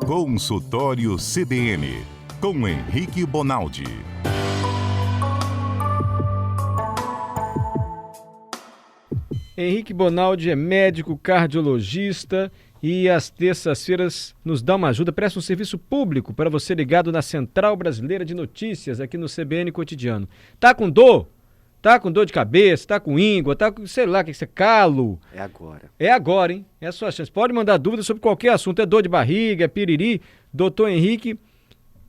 Consultório CBN, com Henrique Bonaldi. Henrique Bonaldi é médico cardiologista e às terças-feiras nos dá uma ajuda, presta um serviço público para você ligado na Central Brasileira de Notícias aqui no CBN Cotidiano. Tá com dor? Tá com dor de cabeça? Tá com íngua? Tá com, sei lá, o que é calo? É agora. É agora, hein? É a sua chance. Pode mandar dúvidas sobre qualquer assunto. É dor de barriga, é piriri. Doutor Henrique,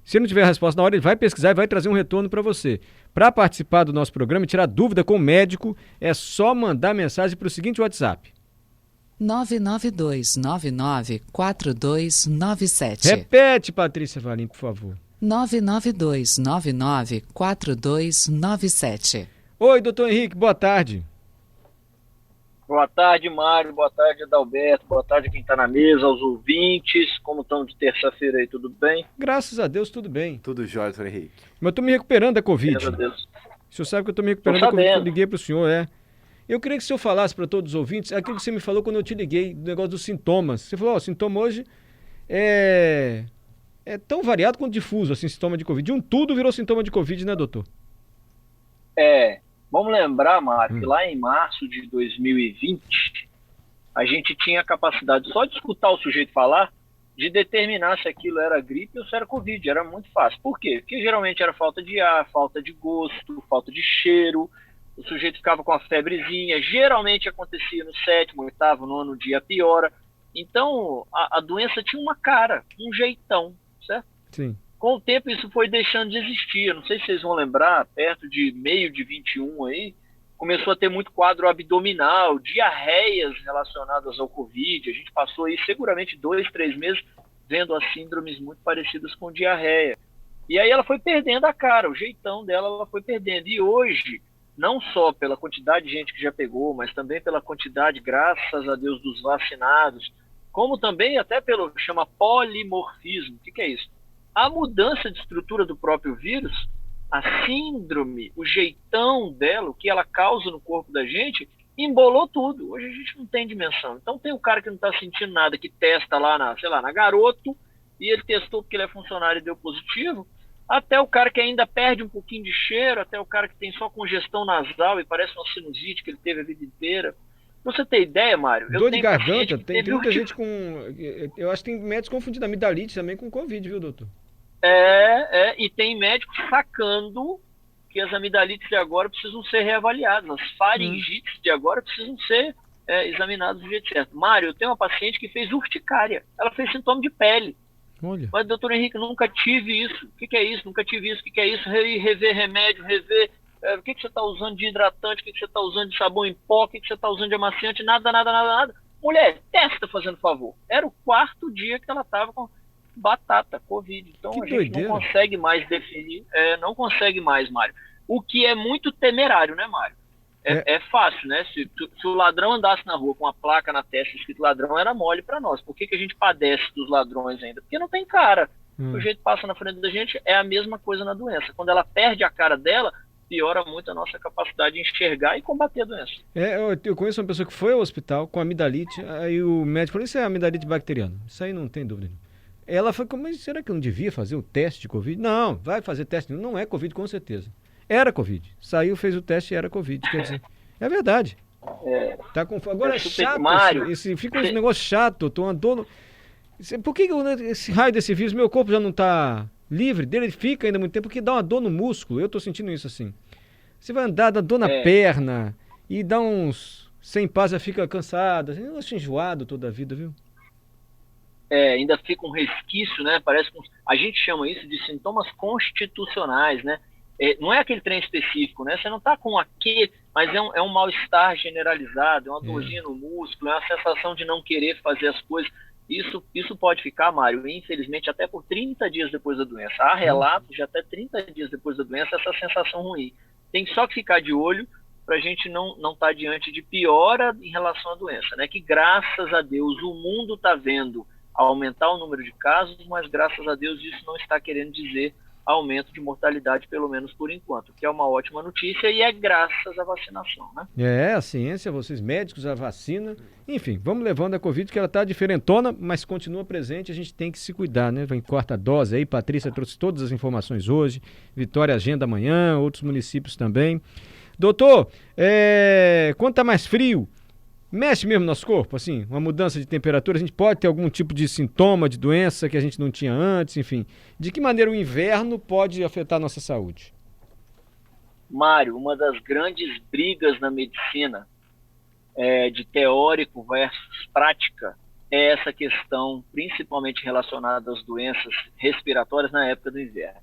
se não tiver a resposta na hora, ele vai pesquisar e vai trazer um retorno para você. Para participar do nosso programa e tirar dúvida com o médico, é só mandar mensagem para o seguinte WhatsApp. 992994297. Repete, Patrícia Valim, por favor. 992994297. Oi, doutor Henrique, boa tarde. Boa tarde, Mário. Boa tarde, Adalberto. Boa tarde a quem está na mesa, aos ouvintes. Como estão de terça-feira aí, tudo bem? Graças a Deus, tudo bem. Tudo jóia, doutor Henrique. Mas eu tô me recuperando da Covid. Graças a Deus. O senhor sabe que eu tô me recuperando da Covid, eu liguei pro senhor, Eu queria que o senhor falasse para todos os ouvintes aquilo que você me falou quando eu te liguei, do negócio dos sintomas. Você falou, o sintoma hoje é tão variado quanto difuso, assim, sintoma de Covid. De um tudo virou sintoma de Covid, né, doutor? Vamos lembrar, Mário, que lá em março de 2020, a gente tinha a capacidade, só de escutar o sujeito falar, de determinar se aquilo era gripe ou se era Covid. Era muito fácil. Por quê? Porque geralmente era falta de ar, falta de gosto, falta de cheiro. O sujeito ficava com a febrezinha. Geralmente acontecia no 7º, 8º, 9º dia, piora. Então, a doença tinha uma cara, um jeitão, certo? Sim. Com o tempo isso foi deixando de existir. Eu não sei se vocês vão lembrar, perto de meio de 21 aí, começou a ter muito quadro abdominal, diarreias relacionadas ao Covid. A gente passou aí seguramente 2, 3 meses vendo as síndromes muito parecidas com diarreia. E aí ela foi perdendo a cara, o jeitão dela ela foi perdendo. E hoje, não só pela quantidade de gente que já pegou, mas também pela quantidade, graças a Deus, dos vacinados, como também até pelo que chama polimorfismo. O que é isso? A mudança de estrutura do próprio vírus, a síndrome, o jeitão dela, o que ela causa no corpo da gente, embolou tudo. Hoje a gente não tem dimensão. Então tem o cara que não está sentindo nada, que testa lá na Garoto, e ele testou porque ele é funcionário e deu positivo, até o cara que ainda perde um pouquinho de cheiro, até o cara que tem só congestão nasal e parece uma sinusite que ele teve a vida inteira. Pra você ter ideia, Mário... Dor de garganta, tem muita gente com... Eu acho que tem médicos confundindo amidalite também com Covid, viu, doutor? E tem médicos sacando que as amidalites de agora precisam ser reavaliadas, as faringites de agora precisam ser examinadas do jeito certo. Mário, eu tenho uma paciente que fez urticária, ela fez sintoma de pele. Olha. Mas, doutor Henrique, nunca tive isso. O que é isso? Nunca tive isso. O que é isso? Rever remédio, rever... o que você está usando de hidratante? O que você está usando de sabão em pó? O que você está usando de amaciante? Nada. Mulher, testa, fazendo favor. Era o 4º dia que ela estava com batata, Covid. Então que a gente doideira. não consegue mais definir, não consegue mais, Mário. O que é muito temerário, né, Mário? É fácil, né? Se o ladrão andasse na rua com uma placa na testa escrito ladrão, era mole para nós. Por que a gente padece dos ladrões ainda? Porque não tem cara. O jeito passa na frente da gente, é a mesma coisa na doença. Quando ela perde a cara dela, piora muito a nossa capacidade de enxergar e combater a doença. Eu conheço uma pessoa que foi ao hospital com amidalite, aí o médico falou, isso é amidalite bacteriana. Isso aí não tem dúvida. Ela falou, mas será que eu não devia fazer o teste de Covid? Não, vai fazer teste. Não é Covid, com certeza. Era Covid. Saiu, fez o teste e era Covid. Quer dizer, é verdade. Tá com... Agora é chato. Mário, fica um negócio chato. Tô andando... Por que esse raio desse vírus, meu corpo já não tá livre dele? Ele fica ainda muito tempo, porque dá uma dor no músculo. Eu tô sentindo isso assim. Você vai andar, dá dor na perna e dá uns... Sem paz, já fica cansado. Assim, eu acho enjoado toda a vida, viu? Ainda fica um resquício, né? Parece que a gente chama isso de sintomas constitucionais, né? Não é aquele trem específico, né? Você não está com aquele, mas é um mal-estar generalizado, é uma dorzinha no músculo, é uma sensação de não querer fazer as coisas. Isso pode ficar, Mário, infelizmente, até por 30 dias depois da doença. Há relatos de até 30 dias depois da doença essa sensação ruim. Tem só que ficar de olho para a gente não estar diante de piora em relação à doença, né? Que graças a Deus o mundo está vendo aumentar o número de casos, mas graças a Deus isso não está querendo dizer aumento de mortalidade, pelo menos por enquanto, que é uma ótima notícia e é graças à vacinação, né? A ciência, vocês médicos, a vacina, enfim, vamos levando a Covid, que ela está diferentona, mas continua presente, a gente tem que se cuidar, né? Vem quarta dose aí, Patrícia trouxe todas as informações hoje, Vitória agenda amanhã, outros municípios também. Doutor, quando está mais frio, mexe mesmo no nosso corpo, assim, uma mudança de temperatura, a gente pode ter algum tipo de sintoma, de doença que a gente não tinha antes, enfim. De que maneira o inverno pode afetar a nossa saúde? Mário, uma das grandes brigas na medicina, de teórico versus prática, é essa questão principalmente relacionada às doenças respiratórias na época do inverno.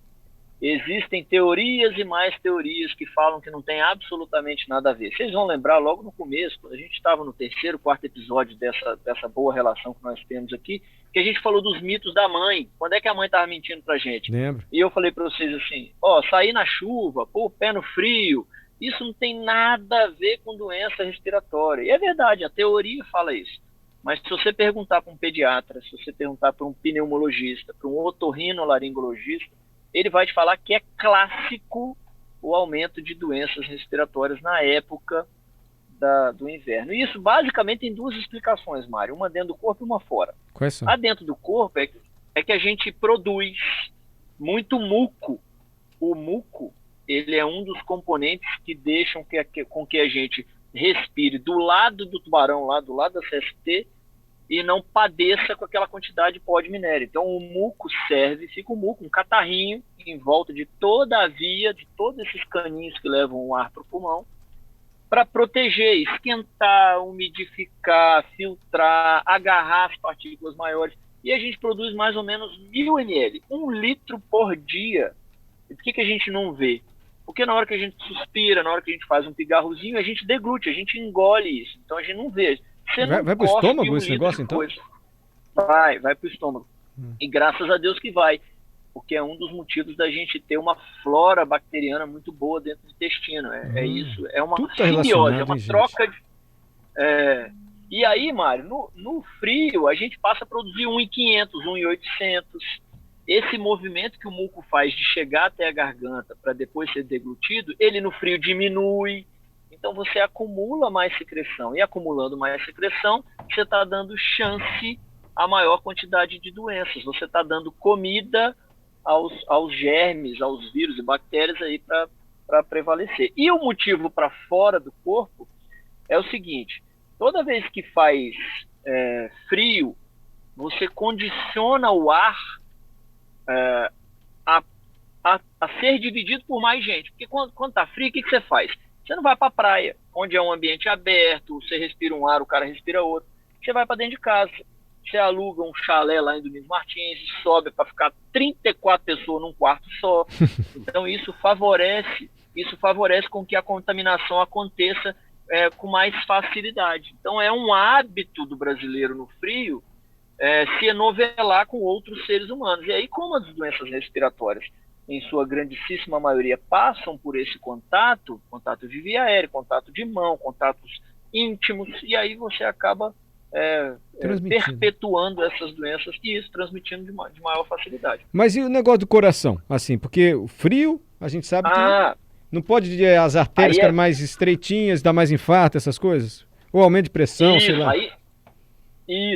Existem teorias e mais teorias que falam que não tem absolutamente nada a ver. Vocês vão lembrar logo no começo, quando a gente estava no terceiro, quarto episódio dessa boa relação que nós temos aqui, que a gente falou dos mitos da mãe. Quando é que a mãe estava mentindo pra gente? Lembro. E eu falei para vocês assim, sair na chuva, pôr o pé no frio, isso não tem nada a ver com doença respiratória. E é verdade, a teoria fala isso. Mas se você perguntar para um pediatra, se você perguntar para um pneumologista, para um otorrinolaringologista, ele vai te falar que é clássico o aumento de doenças respiratórias na época do inverno. E isso basicamente tem duas explicações, Mário, uma dentro do corpo e uma fora. Quais são? A dentro do corpo é que a gente produz muito muco. O muco, ele é um dos componentes que deixam com que a gente respire do lado do tubarão, lá do lado da CST, e não padeça com aquela quantidade de pó de minério. Então o muco fica o muco, um catarrinho em volta de toda a via, de todos esses caninhos que levam o ar para o pulmão, para proteger, esquentar, umidificar, filtrar, agarrar as partículas maiores. E a gente produz mais ou menos 1000 ml, 1 litro por dia. E por que a gente não vê? Porque na hora que a gente suspira, na hora que a gente faz um pigarrozinho, a gente deglute, a gente engole isso. Então a gente não vê. Vai pro estômago esse negócio, então? Vai pro estômago. E graças a Deus que vai. Porque é um dos motivos da gente ter uma flora bacteriana muito boa dentro do intestino. É isso. É uma simbiose, é uma troca de... E aí, Mário, no frio, a gente passa a produzir 1.500, 1.800. Esse movimento que o muco faz de chegar até a garganta para depois ser deglutido, ele no frio diminui. Então você acumula mais secreção. E acumulando mais secreção, você está dando chance a maior quantidade de doenças. Você está dando comida aos germes, aos vírus e bactérias aí para prevalecer. E o motivo para fora do corpo é o seguinte: toda vez que faz frio, você condiciona o ar a ser dividido por mais gente. Porque quando está frio, o que você faz? Você não vai para a praia, onde é um ambiente aberto, você respira um ar, o cara respira outro. Você vai para dentro de casa. Você aluga um chalé lá em Domingos Martins, sobe para ficar 34 pessoas num quarto só. Então isso favorece com que a contaminação aconteça com mais facilidade. Então é um hábito do brasileiro no frio se enovelar com outros seres humanos. E aí, como as doenças respiratórias, em sua grandíssima maioria, passam por esse contato de via aérea, contato de mão, contatos íntimos, e aí você acaba perpetuando essas doenças e isso transmitindo de maior facilidade. Mas e o negócio do coração? Assim, porque o frio, a gente sabe que não pode as artérias ficarem mais estreitinhas, dar mais infarto, essas coisas? Ou aumento de pressão, sei lá.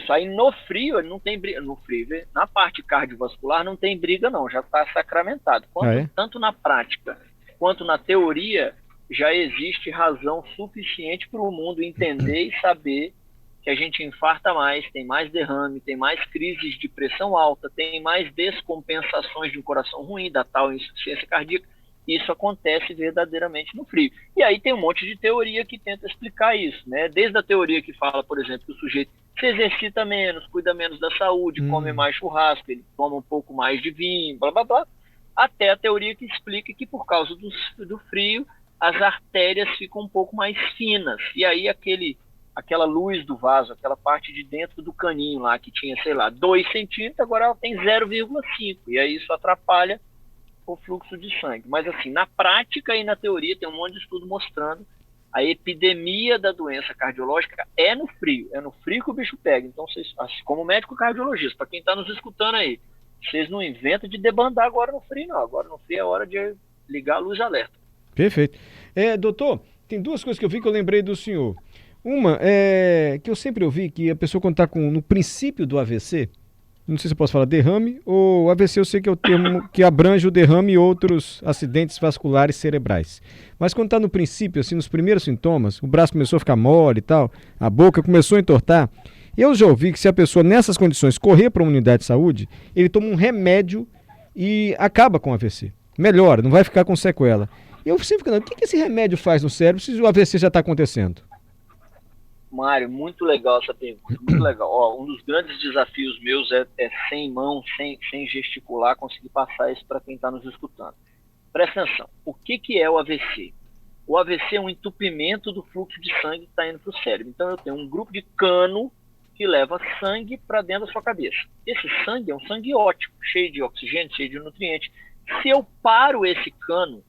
Aí no frio, não tem briga. No frio, na parte cardiovascular não tem briga não, já está sacramentado. Tanto na prática quanto na teoria, já existe razão suficiente para o mundo entender e saber que a gente infarta mais, tem mais derrame, tem mais crises de pressão alta, tem mais descompensações de um coração ruim, da tal insuficiência cardíaca. Isso acontece verdadeiramente no frio. E aí tem um monte de teoria que tenta explicar isso, né? Desde a teoria que fala, por exemplo, que o sujeito se exercita menos, cuida menos da saúde, come mais churrasco, ele toma um pouco mais de vinho, blá, blá, blá, até a teoria que explica que por causa do frio, as artérias ficam um pouco mais finas. E aí aquela luz do vaso, aquela parte de dentro do caninho lá, que tinha, 2 centímetros, agora ela tem 0,5. E aí isso atrapalha o fluxo de sangue. Mas assim, na prática e na teoria tem um monte de estudo mostrando a epidemia da doença cardiológica é no frio que o bicho pega. Então, vocês, como médico cardiologista, para quem está nos escutando aí, vocês não inventam de debandar agora no frio, não. Agora no frio é hora de ligar a luz alerta. Perfeito. Doutor, tem duas coisas que eu vi que eu lembrei do senhor. Uma é que eu sempre ouvi que a pessoa quando está no princípio do AVC, não sei se eu posso falar derrame, ou AVC eu sei que é o termo que abrange o derrame e outros acidentes vasculares cerebrais. Mas quando está no princípio, assim, nos primeiros sintomas, o braço começou a ficar mole e tal, a boca começou a entortar, eu já ouvi que se a pessoa nessas condições correr para uma unidade de saúde, ele toma um remédio e acaba com o AVC. Melhora, não vai ficar com sequela. Eu sempre fico, o que esse remédio faz no cérebro se o AVC já está acontecendo? Mário, muito legal essa pergunta, muito legal. Ó, um dos grandes desafios meus é sem mão, sem gesticular, conseguir passar isso para quem está nos escutando. Presta atenção, o que é o AVC? O AVC é um entupimento do fluxo de sangue que está indo para o cérebro. Então eu tenho um grupo de cano que leva sangue para dentro da sua cabeça. Esse sangue é um sangue ótimo, cheio de oxigênio, cheio de nutrientes. Se eu paro esse cano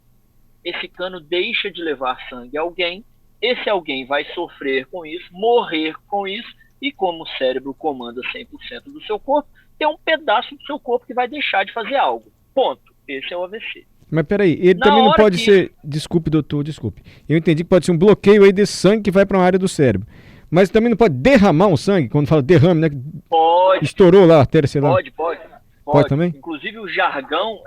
deixa de levar sangue a alguém, esse alguém vai sofrer com isso, morrer com isso, e como o cérebro comanda 100% do seu corpo, tem um pedaço do seu corpo que vai deixar de fazer algo. Ponto. Esse é o AVC. Mas peraí, ele também não pode ser... Desculpe, doutor, desculpe. Eu entendi que pode ser um bloqueio aí desse sangue que vai para uma área do cérebro. Mas também não pode derramar um sangue, quando fala derrame, né? Pode. Estourou lá a artéria, sei lá. Pode também? Inclusive o jargão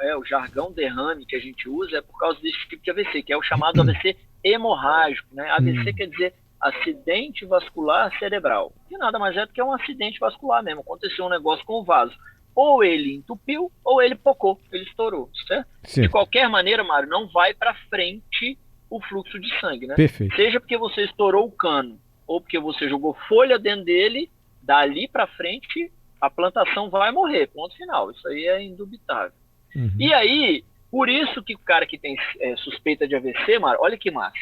derrame que a gente usa é por causa desse tipo de AVC, que é o chamado AVC hemorrágico, né? AVC quer dizer acidente vascular cerebral, que nada mais é do que um acidente vascular mesmo. Aconteceu um negócio com o vaso. Ou ele entupiu, ou ele pocou, ele estourou, certo? Sim. De qualquer maneira, Mário, não vai para frente o fluxo de sangue, né? Perfeito. Seja porque você estourou o cano, ou porque você jogou folha dentro dele, dali para frente a plantação vai morrer, ponto final. Isso aí é indubitável. Uhum. E aí, por isso que o cara que tem suspeita de AVC, Mário, olha que massa.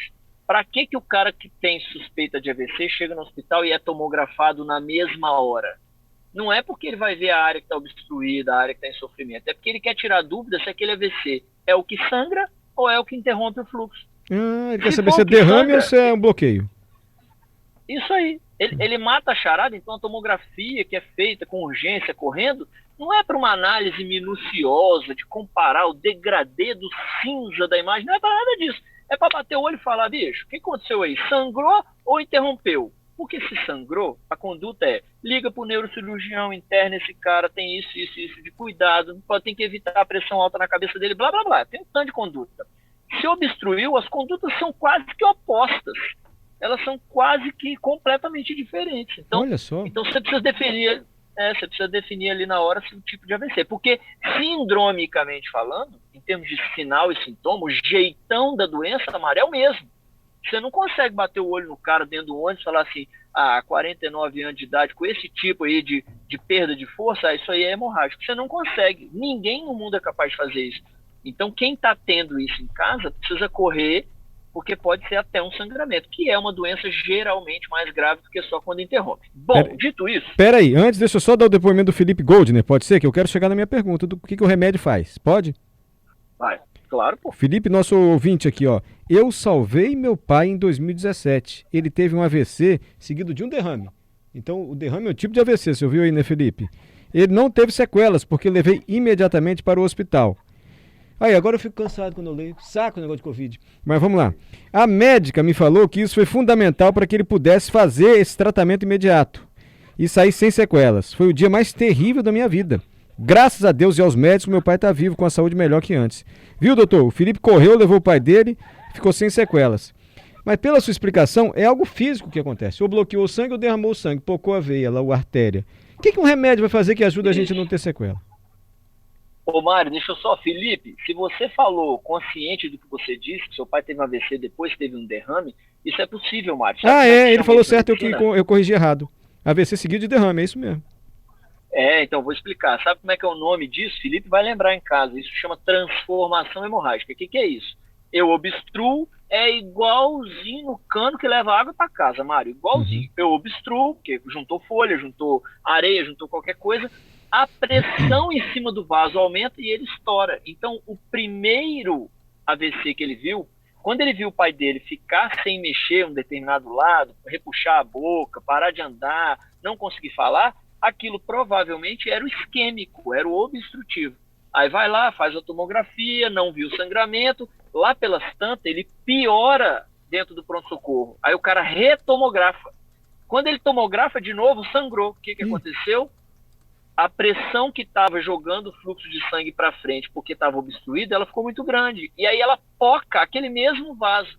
Para que o cara que tem suspeita de AVC chega no hospital e é tomografado na mesma hora? Não é porque ele vai ver a área que está obstruída, a área que está em sofrimento. É porque ele quer tirar dúvida se aquele AVC é o que sangra ou é o que interrompe o fluxo. Ele quer saber se é derrame ou se é um bloqueio. Isso aí. Ele mata a charada, então a tomografia que é feita com urgência, correndo, não é para uma análise minuciosa de comparar o degradê do cinza da imagem, não é para nada disso. É para bater o olho e falar, bicho, o que aconteceu aí? Sangrou ou interrompeu? Porque se sangrou, a conduta é, liga para o neurocirurgião, interna esse cara, tem isso de cuidado, tem que evitar a pressão alta na cabeça dele, blá, blá, blá. Tem um tanto de conduta. Se obstruiu, as condutas são quase que opostas. Elas são quase que completamente diferentes. Então, olha só. Então você precisa definir ali na hora o tipo de AVC. Porque, sindromicamente falando, em termos de sinal e sintoma, o jeitão da doença, Mário, é o mesmo. Você não consegue bater o olho no cara dentro do ônibus e falar assim, 49 anos de idade, com esse tipo aí de perda de força, isso aí é hemorrágico. Você não consegue. Ninguém no mundo é capaz de fazer isso. Então, quem está tendo isso em casa precisa correr, porque pode ser até um sangramento, que é uma doença geralmente mais grave do que só quando interrompe. Bom, dito isso... Peraí, antes deixa eu só dar o depoimento do Felipe Goldner, pode ser? Que eu quero chegar na minha pergunta, do que o remédio faz, pode? Vai, claro, pô. Felipe, nosso ouvinte aqui, ó. Eu salvei meu pai em 2017, ele teve um AVC seguido de um derrame. Então, o derrame é um tipo de AVC, você ouviu aí, né, Felipe? Ele não teve sequelas, porque levei imediatamente para o hospital. Aí, agora eu fico cansado quando eu leio. Saco o negócio de Covid. Mas vamos lá. A médica me falou que isso foi fundamental para que ele pudesse fazer esse tratamento imediato e sair sem sequelas. Foi o dia mais terrível da minha vida. Graças a Deus e aos médicos, meu pai está vivo com a saúde melhor que antes. Viu, doutor? O Felipe correu, levou o pai dele, ficou sem sequelas. Mas pela sua explicação, é algo físico que acontece. Ou bloqueou o sangue ou derramou o sangue, pocou a veia, lá, a artéria. O que um remédio vai fazer que ajuda a gente a não ter sequela? Ô Mário, deixa eu só, Felipe, se você falou consciente do que você disse, que seu pai teve um AVC depois teve um derrame, isso é possível, Mário. Ele falou certo, eu corrigi errado. AVC seguido de derrame, é isso mesmo. Então vou explicar. Sabe como é que é o nome disso? Felipe vai lembrar em casa, isso chama transformação hemorrágica. O que é isso? Eu obstruo, é igualzinho no cano que leva água para casa, Mário, igualzinho. Uhum. Eu obstruo, porque juntou folha, juntou areia, juntou qualquer coisa, a pressão em cima do vaso aumenta e ele estoura. Então, o primeiro AVC que ele viu, quando ele viu o pai dele ficar sem mexer um determinado lado, repuxar a boca, parar de andar, não conseguir falar, Aquilo provavelmente era o isquêmico, era o obstrutivo. Aí vai lá, faz a tomografia, não viu sangramento, lá pelas tantas ele piora dentro do pronto-socorro. Aí o cara retomografa. Quando ele tomografa de novo, sangrou. O que aconteceu? A pressão que estava jogando o fluxo de sangue para frente, porque estava obstruída, ela ficou muito grande. E aí ela foca aquele mesmo vaso.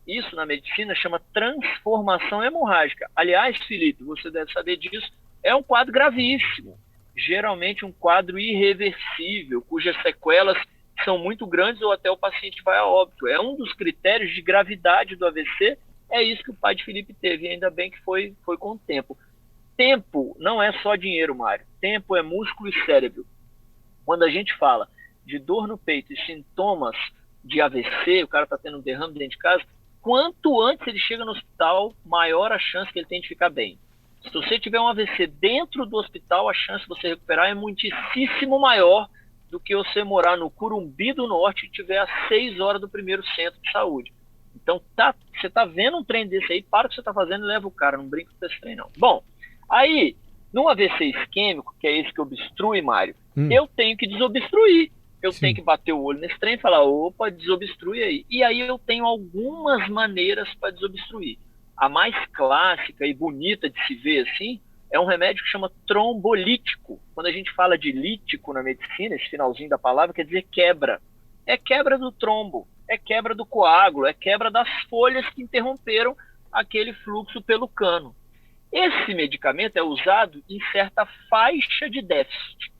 Isso na medicina chama transformação hemorrágica. Aliás, Felipe, você deve saber disso, é um quadro gravíssimo. Geralmente um quadro irreversível, cujas sequelas são muito grandes ou até o paciente vai a óbito. É um dos critérios de gravidade do AVC, é isso que o pai de Felipe teve, e ainda bem que foi com o tempo. Tempo não é só dinheiro, Mário. Tempo é músculo e cérebro. Quando a gente fala de dor no peito e sintomas de AVC, o cara está tendo um derrame dentro de casa, quanto antes ele chega no hospital, maior a chance que ele tem de ficar bem. Se você tiver um AVC dentro do hospital, a chance de você recuperar é muitíssimo maior do que você morar no Curumbi do Norte e estiver a 6 horas do primeiro centro de saúde. Então, você tá vendo um trem desse aí, para o que você está fazendo e leva o cara, não brinca com esse trem não. Bom, aí, num AVC isquêmico, que é esse que obstrui, Mário, eu tenho que desobstruir. Eu tenho que bater o olho nesse trem e falar, opa, desobstrui aí. E aí eu tenho algumas maneiras para desobstruir. A mais clássica e bonita de se ver assim, é um remédio que chama trombolítico. Quando a gente fala de lítico na medicina, esse finalzinho da palavra quer dizer quebra. É quebra do trombo, é quebra do coágulo, é quebra das folhas que interromperam aquele fluxo pelo cano. Esse medicamento é usado em certa faixa de déficit.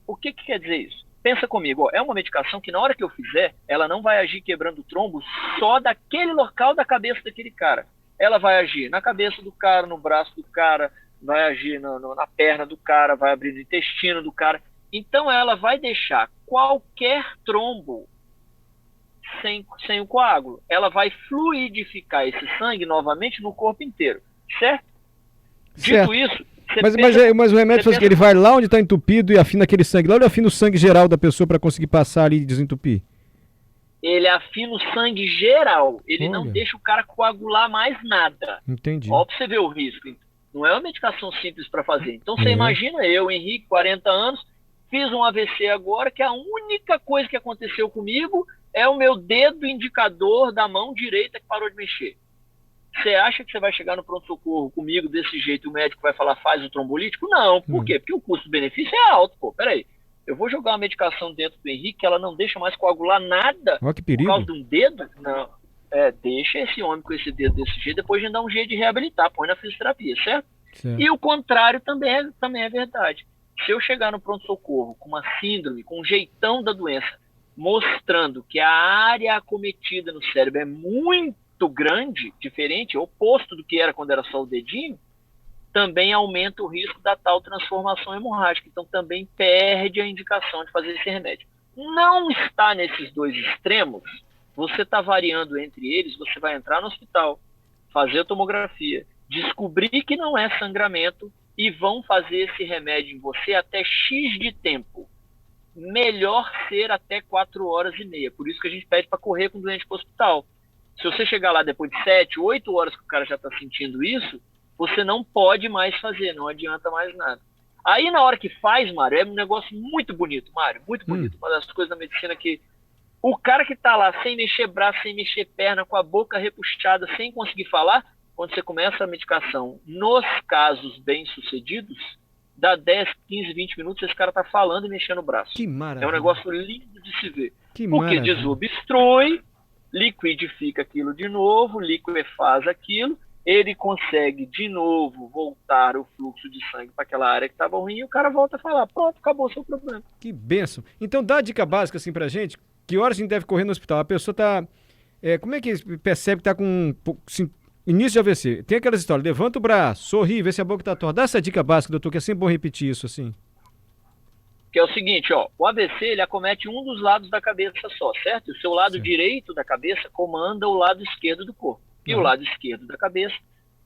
O que quer dizer isso? Pensa comigo, é uma medicação que na hora que eu fizer, ela não vai agir quebrando o trombo só daquele local da cabeça daquele cara. Ela vai agir na cabeça do cara, no braço do cara, vai agir na perna do cara, vai abrir no intestino do cara. Então ela vai deixar qualquer trombo sem o coágulo. Ela vai fluidificar esse sangue novamente no corpo inteiro, certo? Dito isso... Mas o remédio ele vai lá onde está entupido e afina aquele sangue, lá onde afina o sangue geral da pessoa para conseguir passar ali e desentupir? Ele afina o sangue geral, ele não deixa o cara coagular mais nada. Entendi. Ó, pra você ver o risco. Não é uma medicação simples para fazer. Então você imagina, eu, Henrique, 40 anos, fiz um AVC agora, que a única coisa que aconteceu comigo é o meu dedo indicador da mão direita que parou de mexer. Você acha que você vai chegar no pronto-socorro comigo desse jeito e o médico vai falar faz o trombolítico? Não. Por quê? Porque o custo-benefício é alto, pô. Peraí. Eu vou jogar uma medicação dentro do Henrique que ela não deixa mais coagular nada. Ó, que perigo. Por causa de um dedo? Não. Deixa esse homem com esse dedo desse jeito, depois a gente dá um jeito de reabilitar, põe na fisioterapia, certo? E o contrário também é verdade. Se eu chegar no pronto-socorro com uma síndrome, com um jeitão da doença, mostrando que a área acometida no cérebro é muito grande, diferente, oposto do que era quando era só o dedinho, também aumenta o risco da tal transformação hemorrágica. Então também perde a indicação de fazer esse remédio. Não está nesses dois extremos, você está variando entre eles, você vai entrar no hospital, fazer a tomografia, descobrir que não é sangramento e vão fazer esse remédio em você até X de tempo. Melhor ser até 4 horas e meia. Por isso que a gente pede para correr com o doente para o hospital. Se você chegar lá depois de 7, 8 horas que o cara já está sentindo isso, você não pode mais fazer, não adianta mais nada. Aí na hora que faz, Mário, é um negócio muito bonito, Mário, muito bonito. Uma das coisas da medicina que o cara que está lá sem mexer braço, sem mexer perna, com a boca repuxada, sem conseguir falar, quando você começa a medicação, nos casos bem-sucedidos, dá 10, 15, 20 minutos, esse cara está falando e mexendo o braço. Que maravilha. É um negócio lindo de se ver. Que porque maravilha. Desobstrui, liquidifica aquilo de novo, liquefaz aquilo, ele consegue de novo voltar o fluxo de sangue para aquela área que estava ruim e o cara volta a falar, pronto, acabou o seu problema. Que bênção. Então dá a dica básica assim pra gente, que horas a gente deve correr no hospital? A pessoa tá, como é que percebe que tá com início de AVC? Tem aquelas histórias, levanta o braço, sorri, vê se a boca tá torta. Dá essa dica básica, doutor, que é sempre bom repetir isso assim. Que é o seguinte, o AVC ele acomete um dos lados da cabeça só, certo? O seu lado direito da cabeça comanda o lado esquerdo do corpo. E o lado esquerdo da cabeça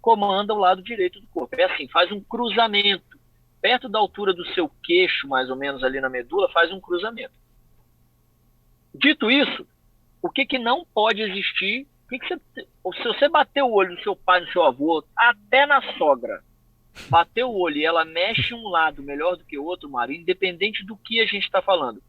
comanda o lado direito do corpo. É assim, faz um cruzamento. Perto da altura do seu queixo, mais ou menos ali na medula, faz um cruzamento. Dito isso, o que não pode existir, se você bater o olho no seu pai, no seu avô, até na sogra, bateu o olho e ela mexe um lado melhor do que o outro, Mário, independente do que a gente está falando.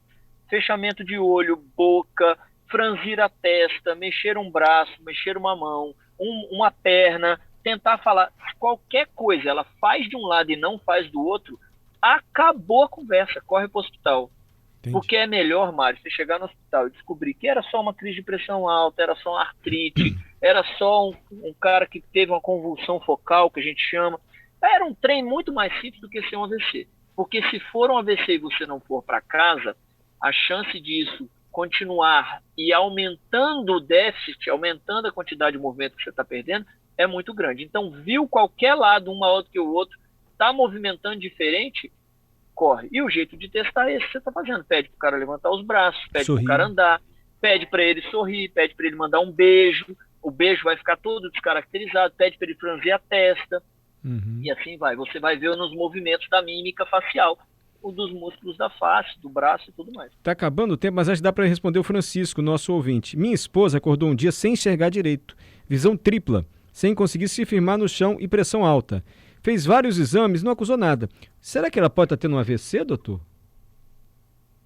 Fechamento de olho, boca, franzir a testa, mexer um braço, mexer uma mão, uma perna, tentar falar qualquer coisa, ela faz de um lado e não faz do outro, acabou a conversa, corre para o hospital. Entendi. Porque é melhor, Mário, você chegar no hospital e descobrir que era só uma crise de pressão alta, era só uma artrite, era só um cara que teve uma convulsão focal, que a gente chama. Era um trem muito mais simples do que ser um AVC. Porque se for um AVC e você não for para casa, a chance disso continuar e aumentando o déficit, aumentando a quantidade de movimento que você está perdendo, é muito grande. Então, viu qualquer lado, um maior do que o outro, está movimentando diferente, corre. E o jeito de testar é esse que você está fazendo. Pede para o cara levantar os braços, pede para o cara andar, pede para ele sorrir, pede para ele mandar um beijo, o beijo vai ficar todo descaracterizado, pede para ele franzir a testa, e assim vai. Você vai ver nos movimentos da mímica facial, o dos músculos da face, do braço e tudo mais. Tá acabando o tempo, mas acho que dá para responder o Francisco, nosso ouvinte. Minha esposa acordou um dia sem enxergar direito, visão tripla, sem conseguir se firmar no chão e pressão alta. Fez vários exames, não acusou nada. Será que ela pode estar tendo um AVC, doutor?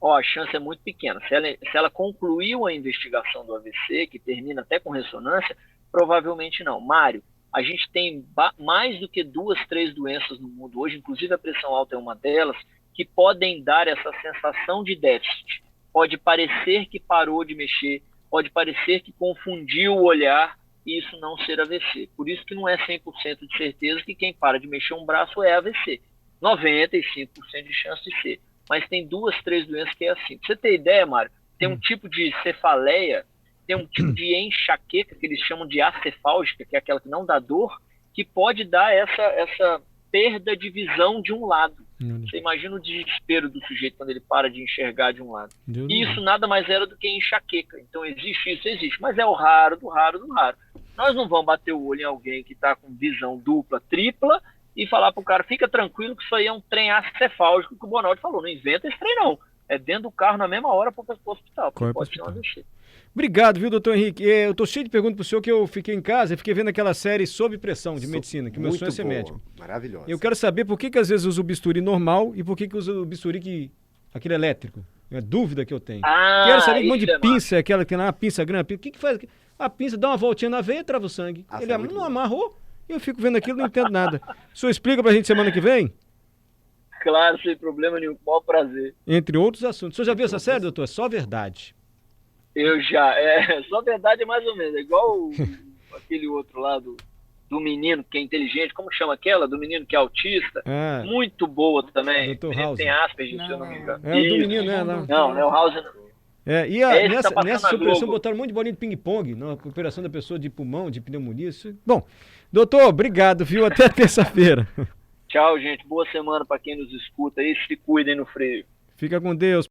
A chance é muito pequena. Se ela concluiu a investigação do AVC, que termina até com ressonância, provavelmente não. Mário, a gente tem mais do que 2, 3 doenças no mundo hoje, inclusive a pressão alta é uma delas, que podem dar essa sensação de déficit. Pode parecer que parou de mexer, pode parecer que confundiu o olhar, e isso não ser AVC. Por isso que não é 100% de certeza que quem para de mexer um braço é AVC. 95% de chance de ser. Mas tem 2, 3 doenças que é assim. Pra você ter ideia, Mário, tem um tipo de cefaleia, tem um tipo de enxaqueca, que eles chamam de acefálgica, que é aquela que não dá dor, que pode dar essa perda de visão de um lado. Você imagina o desespero do sujeito quando ele para de enxergar de um lado. E isso nada mais era do que enxaqueca. Então existe isso, existe. Mas é o raro do raro do raro. Nós não vamos bater o olho em alguém que está com visão dupla, tripla, e falar para o cara, fica tranquilo que isso aí é um trem acefálgico que o Bonaldi falou. Não inventa esse trem, não. É dentro do carro na mesma hora para o hospital. Pode ser um AVC. Obrigado, viu, doutor Henrique? Eu tô cheio de perguntas pro senhor, que eu fiquei em casa e fiquei vendo aquela série Sob Pressão de medicina, que o meu sonho é ser médico. Maravilhosa. Eu quero saber por que às vezes usa o bisturi normal e por que usa o bisturi aquele elétrico. É dúvida que eu tenho. Quero saber um monte de pinça, aquela que tem lá, uma pinça grande. O que faz? A pinça dá uma voltinha na veia e trava o sangue. Ele não amarrou, eu fico vendo aquilo e não entendo nada. O senhor explica pra gente semana que vem? Claro, sem problema nenhum, com o maior prazer. Entre outros assuntos. O senhor já viu essa série, doutor? É só verdade. Eu já. Só verdade é mais ou menos. É igual aquele outro lá do menino que é inteligente. Como chama aquela? Do menino que é autista. Muito boa também. Dr. House. Tem Asperger, se eu não me engano. É o do menino, né? Não, o House não. E nessa operação botaram um monte de bolinha de ping-pong, na operação da pessoa de pulmão, de pneumonia. Bom, doutor, obrigado, viu? Até terça-feira. Tchau, gente. Boa semana para quem nos escuta aí. Se cuidem no freio. Fica com Deus.